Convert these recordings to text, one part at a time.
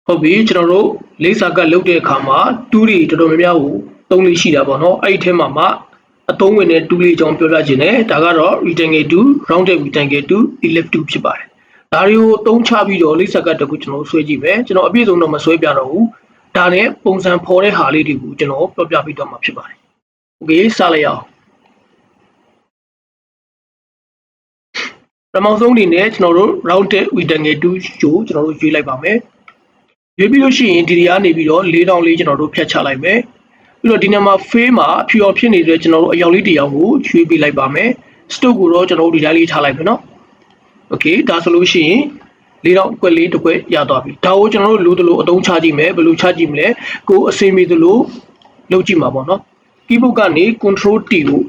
ဟုတ်ပြီကျွန်တော်တို့လိပ်စာကလုပ်တဲ့အခါမှာတူးတွေတော်တော်များများကိုသုံးလေးရှိတာပေါ့နော်အဲ့ဒီထဲမှာမှအသုံးဝင်တဲ့တူးလေးအကြောင်းပြောပြခြင်းနဲ့ဒါကတော့ rectangle 2 rounded rectangle 2 ellipse 2ဖြစ်ပါတယ်ဒါတွေကိုအသုံးချပြီးတော့လိပ်စာကတစ်ခုကျွန်တော်ဆွဲကြည့်မယ်ကျွန်တော်အပြည့်စုံတော့မဆွဲပြတော့ဘူးဒါနဲ့ပုံစံဖော်တဲ့ဟာလေးတွေကိုကျွန်တော်ပြောပြပေးတော့မှာဖြစ်ပါတယ်โอเคစလိုက်အောင်ပထမဆုံးအနေနဲ့ကျွန်တော်တို့ rounded rectangle 2ကိုကျွန်တော်တို့ရွေးလိုက်ပါမယ်ရွေးပြီးလို့ရှိရင်ဒီနေရာနေပြီးတော့၄တောင်လေးကျွန်တော်တို့ဖြတ်ချလိုက်မယ်ပြီးတော့ဒီနေရာမှာ face မှာအဖြူအောင်ဖြစ်နေတဲ့ကျွန်တော်တို့အယောင်လေးတစ်ယောက်ကိုရွေးပေးလိုက်ပါမယ် stroke ကိုတော့ကျွန်တော်တို့ဒီတိုင်းလေးထားလိုက်မယ်နော်โอเคဒါဆိုလို့ရှိရင်၄တောင်အကွက်လေးတစ်ကွက်ရသွားပြီဒါကိုကျွန်တော်တို့လိုသလိုအသုံးချကြည့်မယ်ဘယ်လိုချကြည့်မလဲကိုအစိမ့်မေးသလိုလုပ်ကြည့်မှာပေါ့နော် keyboard ကနေ control T ကို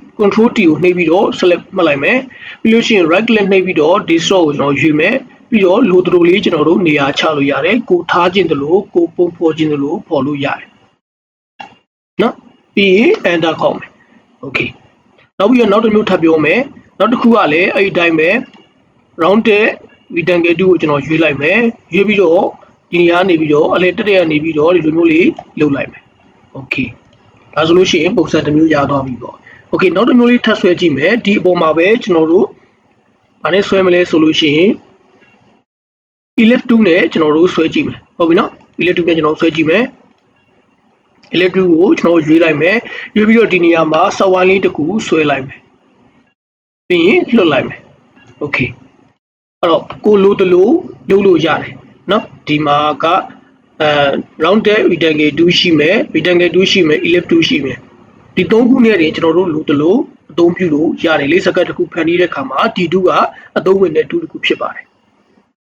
နှိပ်ပြီးတော့ select မှတ်လိုက်မယ်ပြီးလို့ရှိရင် right click နှိပ်ပြီးတော့ distort ကိုကျွန်တော်ရွေးမယ်ပြီးတော့လိုသလိုလေးကျွန်တော်တို့နေရာချလို့ရတယ်ကိုထားခြင်းသလိုကိုပုံဖော်ခြင်းသလိုဖော်လို့ရတယ်နော်ပြီးရင် enter ခေါက်မယ် okay နောက်ပြီးတော့နောက်တစ်မျိုးထပ်ပြောမယ်နောက်တစ်ခုကလည်းအဲ့ဒီတိုင်းပဲ rounded rectangle 2ကိုကျွန်တော်ရွေးလိုက်မယ်ရွေးပြီးတော့ဒီနေရာနေပြီးတော့အလဲတက်တက်နေပြီးတော့ဒီလိုမျိုးလေးလုပ်လိုက်မယ် okay ဒါဆိုလို့ရှိရင်ပုံစံတစ်မျိုးရသွားပြီပေါ့ okay နောက်တစ်မျိုးလေးထပ်ဆွဲကြည့်မယ်ဒီအပေါ်မှာပဲကျွန်တော်တို့ဘာနဲ့ဆွဲမလဲဆိုလို့ရှိရင် ellipse 2နဲ့ကျွန်တော်တို့ဆွဲကြည့်မယ်ဟုတ်ပြီနော် ellipse 2နဲ့ကျွန်တော်ဆွဲကြည့်မယ် ellipse 2ကိုကျွန်တော်ရွေးလိုက်မယ်ရွေးပြီးတော့ဒီနေရာမှာစဝိုင်းလေးတစ်ခုဆွဲလိုက်မယ်ပြီးရင်လွှတ်လိုက်မယ် okay အဲ့တော့ကိုလိုတလိုလုပ်လို့ရတယ်နော်ဒီမှာကrounded rectangle 2ရှိမယ် rectangle 2ရှိမယ် ellipse 2ရှိမယ်ဒီသုံးခုနဲ့တင်ကျွန်တော်တို့လိုတလိုအသုံးပြုလို့ရတယ်လေးစက္ကန့်တစ်ခုဖန်တီးတဲ့အခါမှာဒီ2ကအသုံးဝင်တဲ့2တစ်ခုဖြစ်ပါတယ်